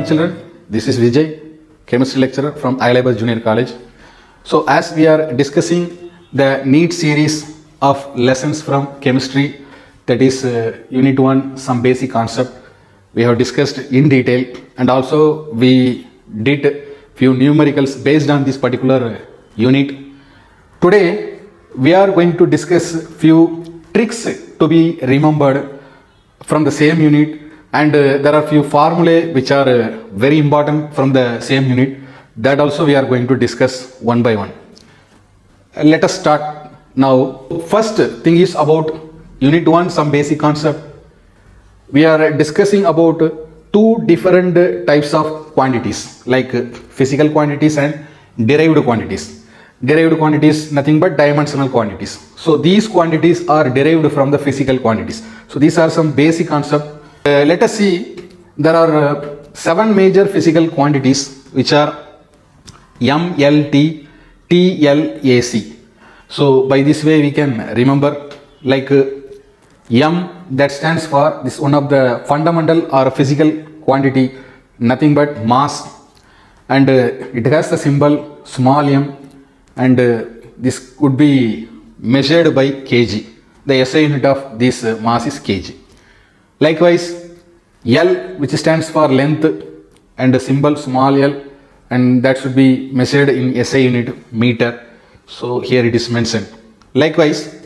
morning children, this is Vijay, chemistry lecturer from Ayalabad Junior College. So as we are discussing the NEET series of lessons from chemistry, that is unit 1, some basic concept, we have discussed in detail, and also we did few numericals based on this particular unit. Today we are going to discuss few tricks to be remembered from the same unit, and there are few formulae which are very important from the same unit, that also we are going to discuss one by one. Let us start now. First thing is about unit 1, some basic concept. We are discussing about two different types of quantities, like physical quantities and derived quantities. Derived quantities nothing but dimensional quantities. So these quantities are derived from the physical quantities. So these are some basic concepts. Let us see, there are 7 major physical quantities which are M, L, T, T, L, A, C. So by this way we can remember, like M, that stands for this one of the fundamental or physical quantity, nothing but mass, and it has the symbol small m, and this could be measured by kg. The SI unit of this mass is kg. Likewise, L, which stands for length, and the symbol small l, and that should be measured in SI unit meter. So here it is mentioned. Likewise,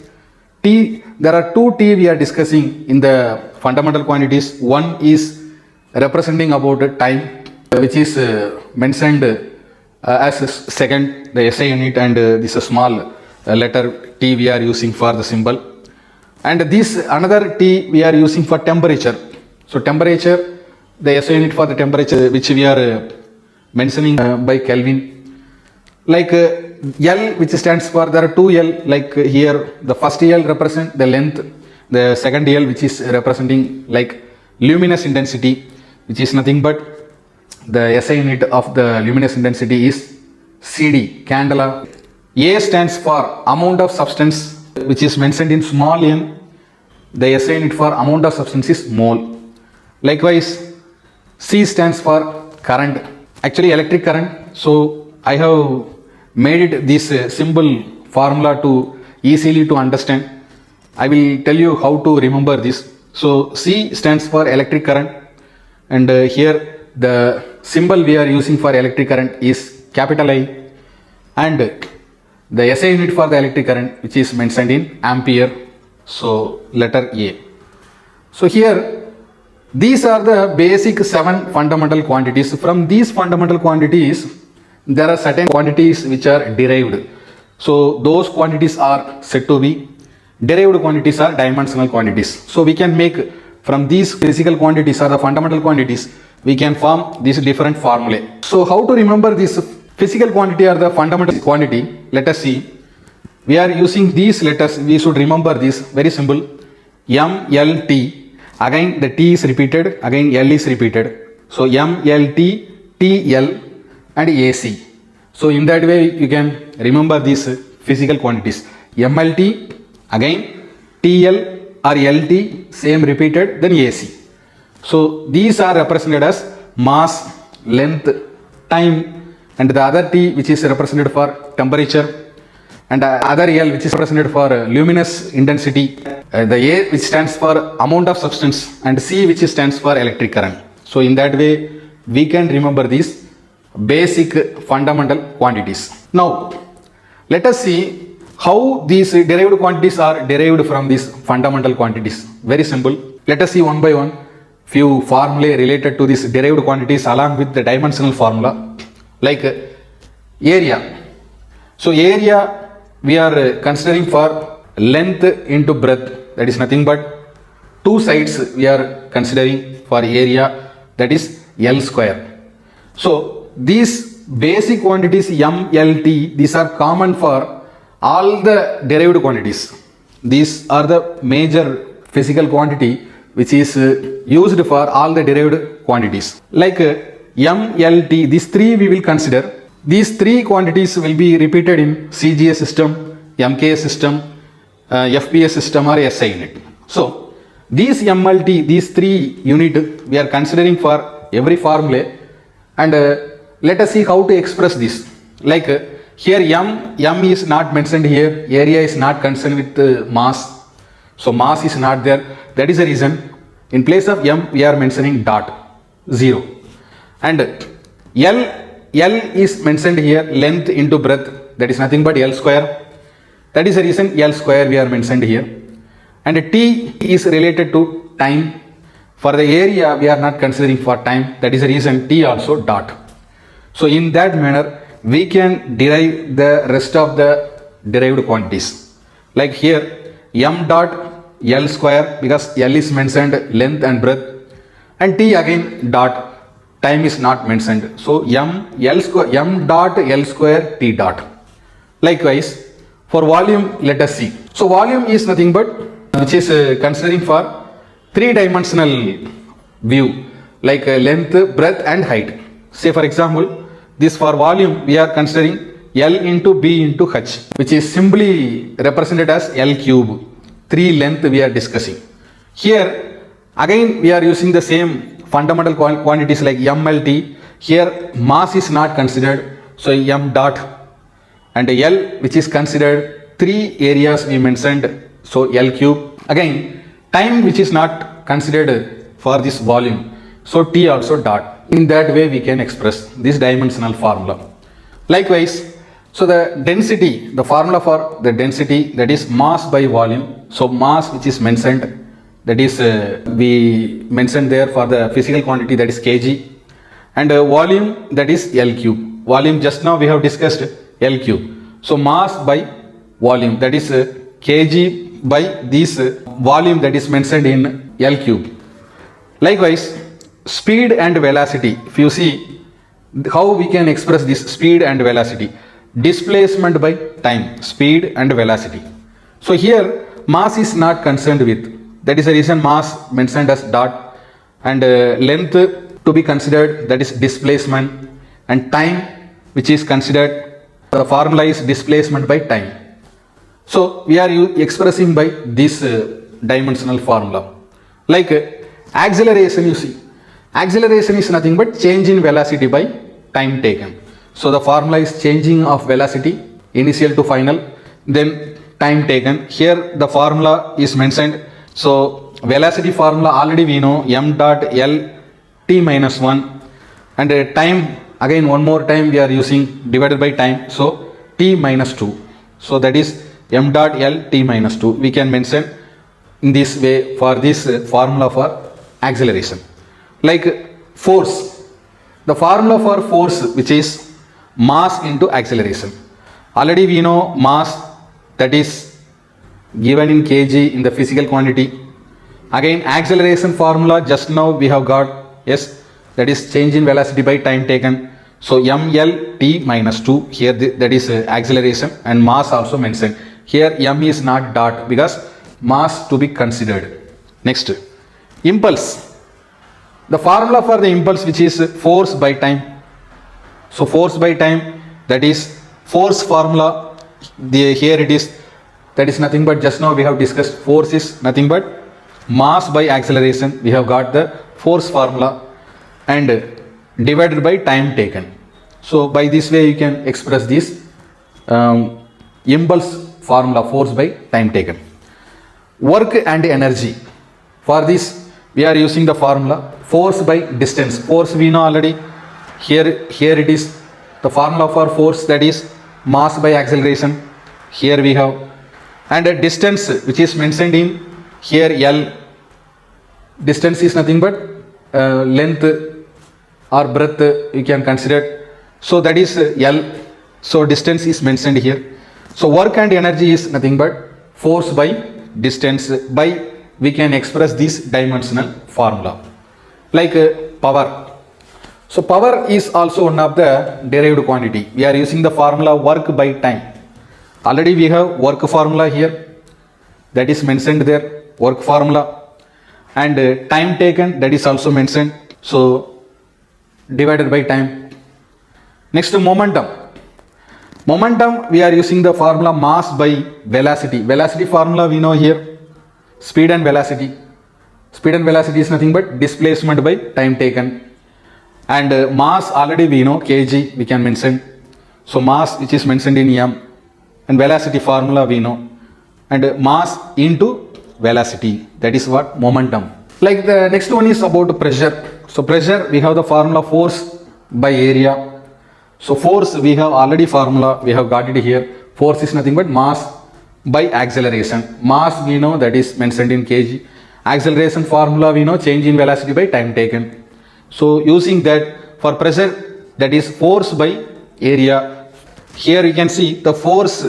T, there are 2 T we are discussing in the fundamental quantities. One is representing about time, which is mentioned as second, the SI unit, and this small letter T we are using for the symbol. And this another T we are using for temperature. So temperature, the SI unit for the temperature which we are mentioning by Kelvin. Like L, which stands for, there are 2 L, like here the first L represent the length, the second L which is representing like luminous intensity, which is nothing but the SI unit of the luminous intensity is CD, candela. A stands for amount of substance, which is mentioned in small m. The SI unit for amount of substance is mole. Likewise, C stands for current, actually electric current. So I have made it this simple formula to easily to understand. I will tell you how to remember this. So C stands for electric current, and here the symbol we are using for electric current is capital I, and the SI unit for the electric current which is mentioned in ampere, so letter A. So here these are the basic 7 fundamental quantities. From these fundamental quantities there are certain quantities which are derived. So those quantities are said to be derived quantities or dimensional quantities. So we can make from these physical quantities or the fundamental quantities, we can form these different formulae. So how to remember this physical quantity or the fundamental quantity? Let us see. We are using these letters. We should remember this. Very simple. M, L, T. Again the T is repeated. Again L is repeated. So M, L, T, T, L, and AC. So in that way you can remember these physical quantities. MLT, again TL or LT, same repeated, then AC. So these are represented as mass, length, time, and the other T which is represented for temperature, and other L which is represented for luminous intensity, the A which stands for amount of substance, and C which stands for electric current. So in that way we can remember these basic fundamental quantities. Now let us see how these derived quantities are derived from these fundamental quantities. Very simple. Let us see one by one few formulae related to these derived quantities along with the dimensional formula. Like area. So area we are considering for length into breadth, that is nothing but 2 sides we are considering for area, that is L square. So these basic quantities M, L, T, these are common for all the derived quantities. These are the major physical quantity which is used for all the derived quantities. Like M, L, T, these 3 we will consider. These 3 quantities will be repeated in CGS system, MKS system, FPS system or SI unit. So these MLT, these 3 unit we are considering for every formula And let us see how to express this. Like here m is not mentioned here, area is not concerned with mass, so mass is not there. That is the reason in place of m we are mentioning dot 0. And L is mentioned here, length into breadth, that is nothing but L square. That is the reason L square we are mentioned here. And T is related to time. For the area we are not considering for time, that is the reason T also dot. So in that manner we can derive the rest of the derived quantities. Like here m dot L square, because L is mentioned, length and breadth, and T again dot, time is not mentioned. So m dot L square T dot. Likewise for volume, let us see. So volume is nothing but which is considering for three-dimensional view, like length, breadth and height. Say for example, this for volume we are considering L into B into H, which is simply represented as L cube. 3 length we are discussing. Here again we are using the same fundamental quantities like MLT. Here mass is not considered, so m dot, and L which is considered 3 areas we mentioned, so L cube. Again time which is not considered for this volume, so T also dot. In that way we can express this dimensional formula. Likewise, so the density, the formula for the density, that is mass by volume. So mass which is mentioned, that is we mentioned there for the physical quantity, that is kg, and volume, that is L cube. Volume just now we have discussed L cube. So mass by volume, that is kg by this volume that is mentioned in L cube. Likewise speed and velocity, if you see how we can express this speed and velocity, displacement by time, speed and velocity. So here mass is not concerned with, that is the reason mass mentioned as dot, and length to be considered, that is displacement, and time which is considered, the formula is displacement by time. So we are expressing by this dimensional formula. Like acceleration, you see, acceleration is nothing but change in velocity by time taken. So the formula is changing of velocity, initial to final, then time taken. Here the formula is mentioned. So velocity formula already we know, m dot L t minus 1, and time again one more time we are using divided by time, so t minus 2. So that is m dot L t minus 2. We can mention in this way for this formula for acceleration. Like force, the formula for force which is mass into acceleration. Already we know mass, that is given in kg in the physical quantity. Again acceleration formula just now we have got, yes, that is change in velocity by time taken. So ml t minus 2, here that is acceleration, and mass also mentioned. Here m is not dot because mass to be considered. Next, impulse. The formula for the impulse which is force by time. So force by time, that is force formula, here it is, that is nothing but just now we have discussed, force is nothing but mass by acceleration. We have got the force formula and divided by time taken. So by this way you can express this impulse formula, force by time taken. Work and energy, for this we are using the formula force by distance. Force we know already, here it is the formula for force, that is mass by acceleration, here we have, and a distance which is mentioned in here L. Distance is nothing but length or breadth you can consider, so that is L. So distance is mentioned here. So work and energy is nothing but force by distance, by we can express this dimensional formula. Like power. So power is also one of the derived quantity. We are using the formula work by time. Already we have work formula here, that is mentioned there, work formula, and time taken, that is also mentioned, so divided by time. Next, momentum. Momentum we are using the formula mass by velocity. Velocity formula we know here, speed and velocity. Speed and velocity is nothing but displacement by time taken. And mass already we know kg we can mention. So mass which is mentioned in m, and velocity formula we know, and mass into velocity, that is what momentum. Like the next one is about pressure. So pressure we have the formula force by area. So force we have already formula, we have got it here. Force is nothing but mass by acceleration. Mass we know that is mentioned in kg. Acceleration formula we know change in velocity by time taken. So using that for pressure, that is force by area. Here you can see the force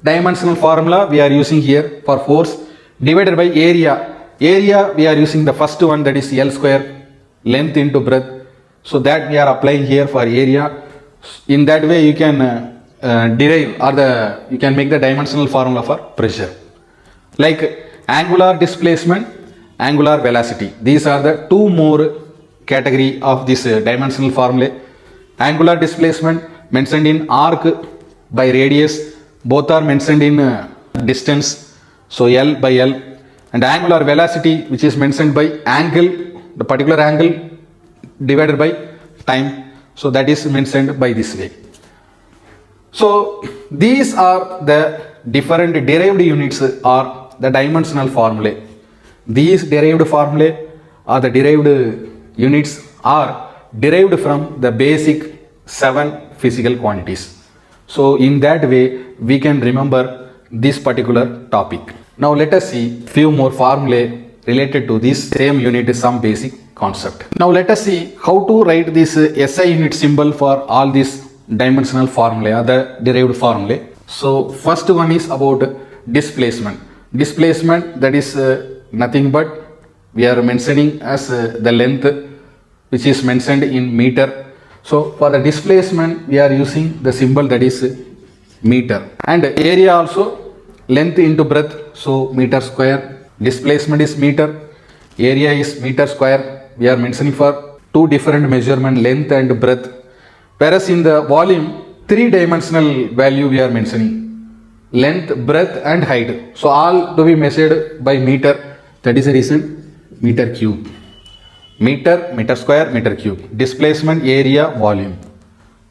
dimensional formula we are using here for force divided by area. Area we are using the first one, that is L square, length into breadth. So that we are applying here for area. In that way you can derive or you can make the dimensional formula for pressure. Like angular displacement, angular velocity. These are the two more category of this dimensional formula. Angular displacement mentioned in arc by radius, both are mentioned in distance, so L by L, and angular velocity which is mentioned by angle, the particular angle divided by time, so that is mentioned by this way. So these are the different derived units or the dimensional formulae. These derived formulae or the derived units are derived from the basic 7 physical quantities. So in that way we can remember this particular topic. Now let us see few more formulae related to this same unit, some basic concept. Now let us see how to write this SI unit symbol for all these dimensional formulae or the derived formulae. So first one is about displacement. Displacement, that is nothing but we are mentioning as the length which is mentioned in meter. So for the displacement we are using the symbol that is meter, and area also length into breadth, so meter square. Displacement is meter, area is meter square. We are mentioning for two different measurement, length and breadth, whereas in the volume 3-dimensional value we are mentioning, length, breadth and height. So all to be measured by meter, that is the reason meter cube. Meter, meter square, meter cube. Displacement, area, volume.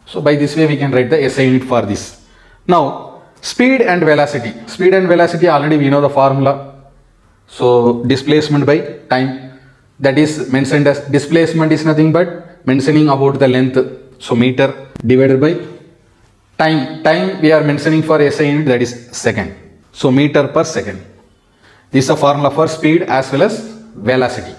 So by this way we can write the SI unit for this. Now speed and velocity. Speed and velocity already we know the formula. So displacement by time, that is mentioned as displacement is nothing but mentioning about the length. So meter divided by time. Time we are mentioning for SI unit, that is second. So meter per second. This is a formula for speed as well as velocity.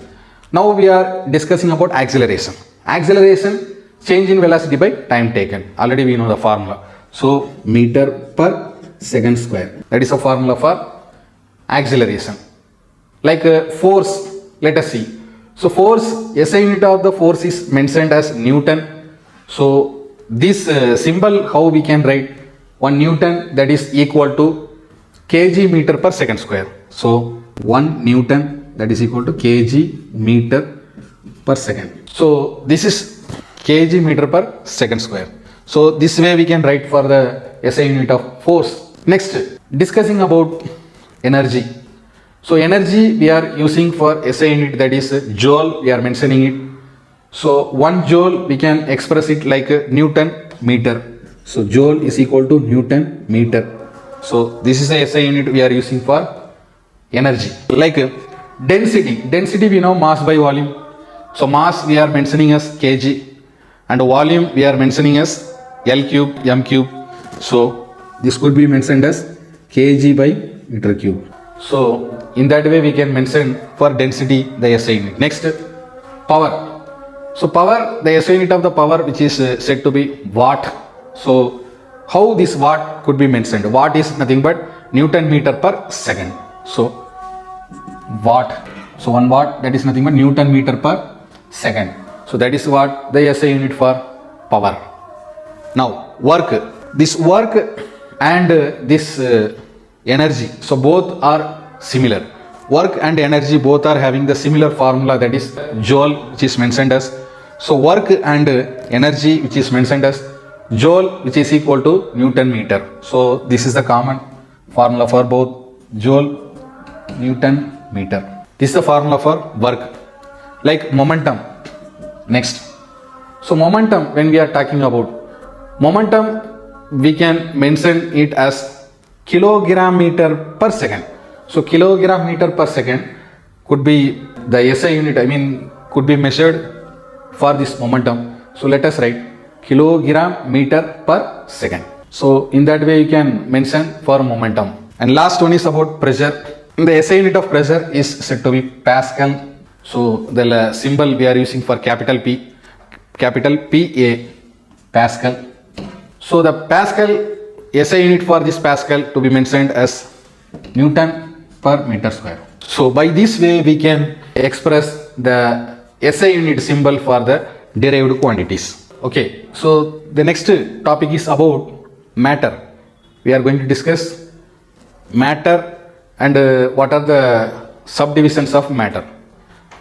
Now we are discussing about acceleration. Acceleration, change in velocity by time taken. Already we know the formula. So meter per second square. That is a formula for acceleration. Like force, let us see. So force, SI unit of the force is mentioned as Newton. So this symbol how we can write 1 Newton, that is equal to kg meter per second square. So 1 Newton that is equal to kg meter per second. So this is kg meter per second square. So this way we can write for the SI unit of force. Next, discussing about energy. So energy we are using for SI unit, that is joule, we are mentioning it. So 1 joule we can express it like Newton meter. So joule is equal to Newton meter. So this is the SI unit we are using for energy. Like density. Density we know mass by volume. So mass we are mentioning as kg, and volume we are mentioning as L cube, m cube. So this could be mentioned as kg by meter cube. So in that way we can mention for density the SI unit. Next, power. So power, the SI unit of the power which is said to be watt. So how this watt could be mentioned? Watt is nothing but Newton meter per second. So watt. So 1 watt, that is nothing but Newton meter per second. So that is what the SI unit for power. Now work. This work and this energy, so both are similar. Work and energy both are having the similar formula, that is joule, which is mentioned as. So work and energy which is mentioned as joule, which is equal to Newton meter. So this is the common formula for both joule, Newton meter. This is the formula for work. Like momentum. Next. So momentum, when we are talking about momentum, we can mention it as kilogram meter per second. So kilogram meter per second could be the SI unit, could be measured for this momentum. So let us write kilogram meter per second. So in that way you can mention for momentum. And last one is about pressure. The SI unit of pressure is said to be Pascal. So the symbol we are using for capital P, capital PA, Pascal. So the Pascal SI unit for this Pascal to be mentioned as Newton per meter square. So by this way we can express the SI unit symbol for the derived quantities. Okay, so the next topic is about matter. We are going to discuss matter and what are the subdivisions of matter.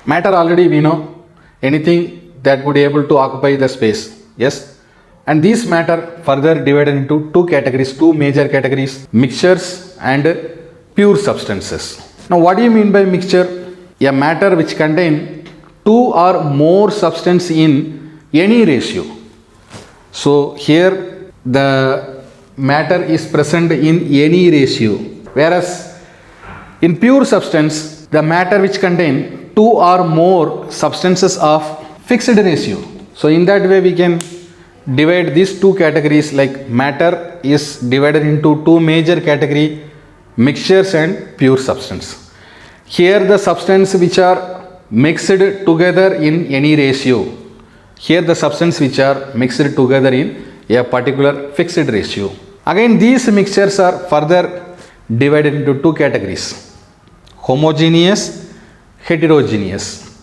Matter already we know, anything that would be able to occupy the space. Yes, and this matter further divided into two categories, two major categories: mixtures and pure substances. Now what do you mean by mixture? A matter which contain two or more substance in any ratio. So here the matter is present in any ratio, whereas in pure substance the matter which contain two or more substances of fixed ratio. So in that way we can divide these two categories, like matter is divided into two major category, mixtures and pure substance. Here the substance which are mixed together in any ratio. Here the substance which are mixed together in a particular fixed ratio. Again these mixtures are further divided into two categories: homogeneous, heterogeneous.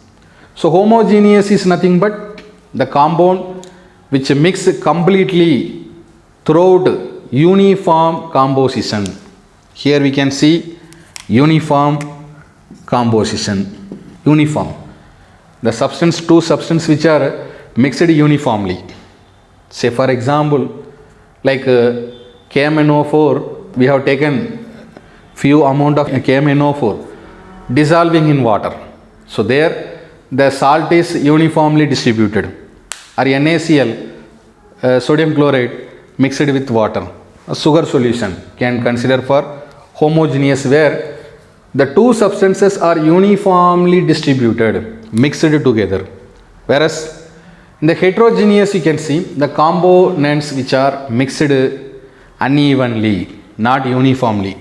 So homogeneous is nothing but the compound which mix completely throughout uniform composition. Here we can see uniform composition. Uniform. The two substances which are mixed uniformly. Say for example, like KMNO4, we have taken few amount of KMNO4 dissolving in water. So there the salt is uniformly distributed. Or NaCl, sodium chloride mixed with water, a sugar solution can consider for homogeneous, where the two substances are uniformly distributed, mixed together. Whereas in the heterogeneous you can see the components which are mixed unevenly, not uniformly.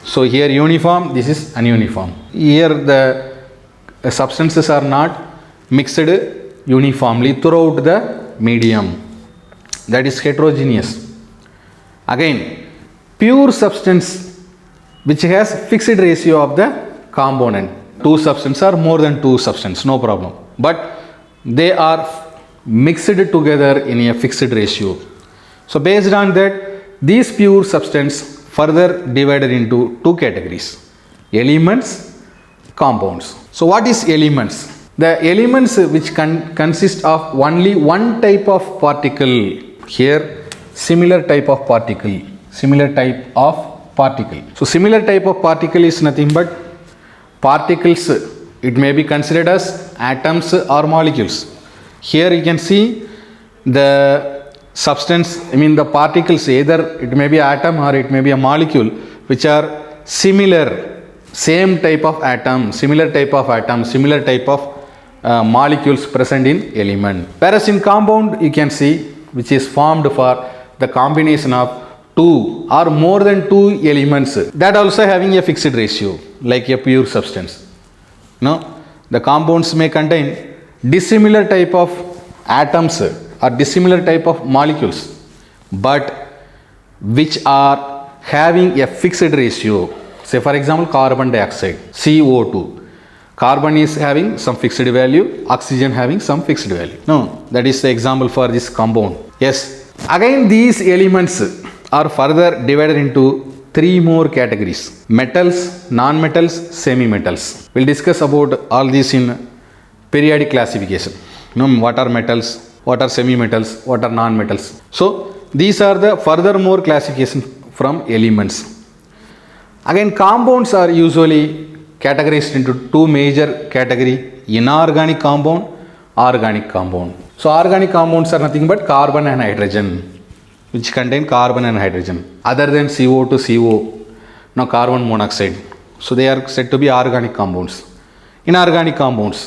So here uniform, this is ununiform. Here the substances are not mixed uniformly throughout the medium. That is heterogeneous. Again, pure substance which has fixed ratio of the component. Two substances are more than two substances, no problem. But they are mixed together in a fixed ratio. So based on that, these pure substance further divided into two categories: elements, compounds. So what is elements? The elements which consist of only one type of particle. Here similar type of particle. Similar type of particle. So similar type of particle is nothing but particles. It may be considered as atoms or molecules. Here you can see the substance, the particles, either it may be atom or it may be a molecule, which are similar, same type of atom, similar type of molecules present in element. Whereas in compound you can see which is formed for the combination of two or more than two elements, that also having a fixed ratio, like a pure substance. The compounds may contain dissimilar type of atoms or dissimilar type of molecules, but which are having a fixed ratio. Say for example, carbon dioxide, CO2. Carbon is having some fixed value, oxygen having some fixed value. That is the example for this compound. Yes. Again these elements are further divided into three more categories: metals, non-metals, semi-metals. We'll discuss about all these in periodic classification. What are metals, what are semi-metals, what are non-metals. So these are the furthermore classification from elements. Again compounds are usually categorized into two major category: inorganic compound, organic compound. So organic compounds are nothing but carbon and hydrogen, which contain carbon and hydrogen other than CO to CO, now carbon monoxide. So they are said to be organic compounds. Inorganic compounds.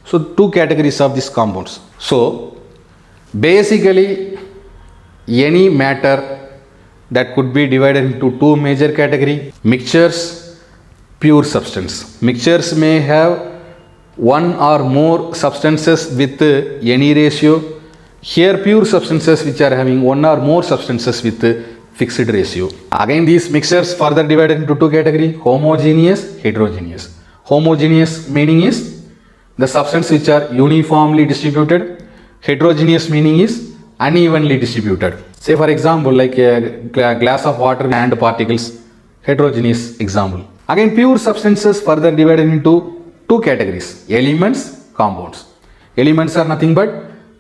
So two categories of these compounds. So basically any matter that could be divided into two major category: mixtures, pure substance. Mixtures may have one or more substances with any ratio. Here pure substances which are having one or more substances with fixed ratio. Again these mixtures further divided into two category: homogeneous, heterogeneous. Homogeneous meaning is the substance which are uniformly distributed. Heterogeneous meaning is unevenly distributed. Say for example like a glass of water and particles, heterogeneous example. Again pure substances further divided into two categories: elements, compounds. Elements are nothing but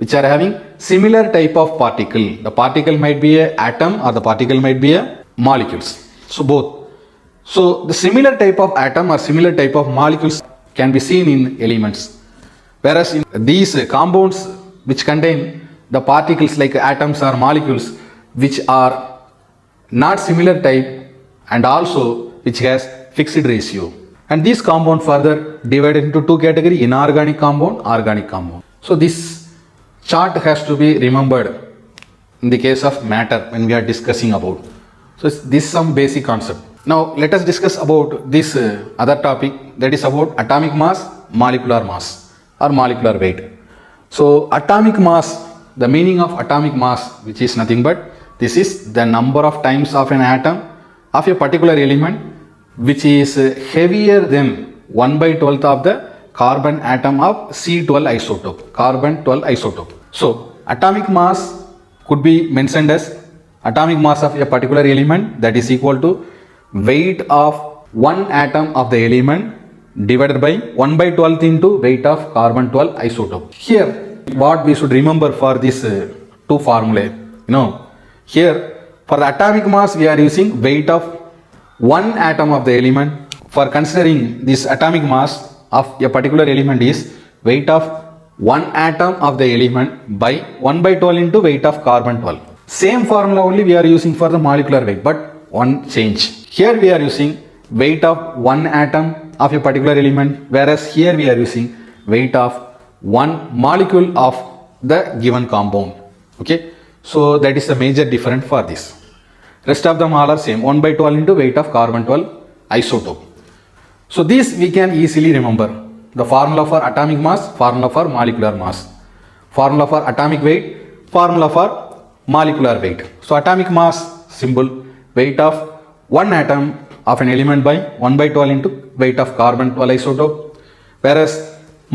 which are having similar type of particle. The particle might be a atom or the particle might be a molecules. So both. So the similar type of atom or similar type of molecules can be seen in elements. Whereas in these compounds which contain the particles like atoms or molecules which are not similar type and also which has fixed ratio. And these compound further divided into two category: inorganic compound, organic compound. So this chart has to be remembered in the case of matter when we are discussing about. So this is some basic concept. Now let us discuss about this other topic, that is about atomic mass, molecular mass or molecular weight. So atomic mass, the meaning of atomic mass, which is nothing but this is the number of times of an atom of a particular element which is heavier than 1/12 of the carbon atom of C12 isotope, carbon 12 isotope. So atomic mass could be mentioned as atomic mass of a particular element that is equal to weight of one atom of the element divided by 1/12 into weight of carbon 12 isotope. Here what we should remember for this two formulae, here for the atomic mass we are using weight of one atom of the element. For considering this atomic mass of a particular element is weight of one atom of the element by 1/12 into weight of carbon 12. Same formula only we are using for the molecular weight, but one change. Here we are using weight of one atom of a particular element, whereas here we are using weight of one molecule of the given compound. Okay, so that is the major difference for this. Rest of them all are same, 1/12 into weight of carbon 12 isotope. So this we can easily remember: the formula for atomic mass, formula for molecular mass, formula for atomic weight, formula for molecular weight. So atomic mass symbol, weight of one atom of an element by 1/12 into weight of carbon 12 isotope, whereas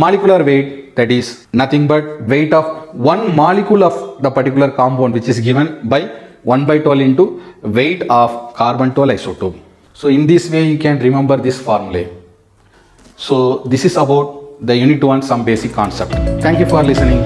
molecular weight, that is nothing but weight of one molecule of the particular compound which is given by 1/12 into weight of carbon 12 isotope. So in this way you can remember this formula. So this is about the unit 1 some basic concept. Thank you for listening.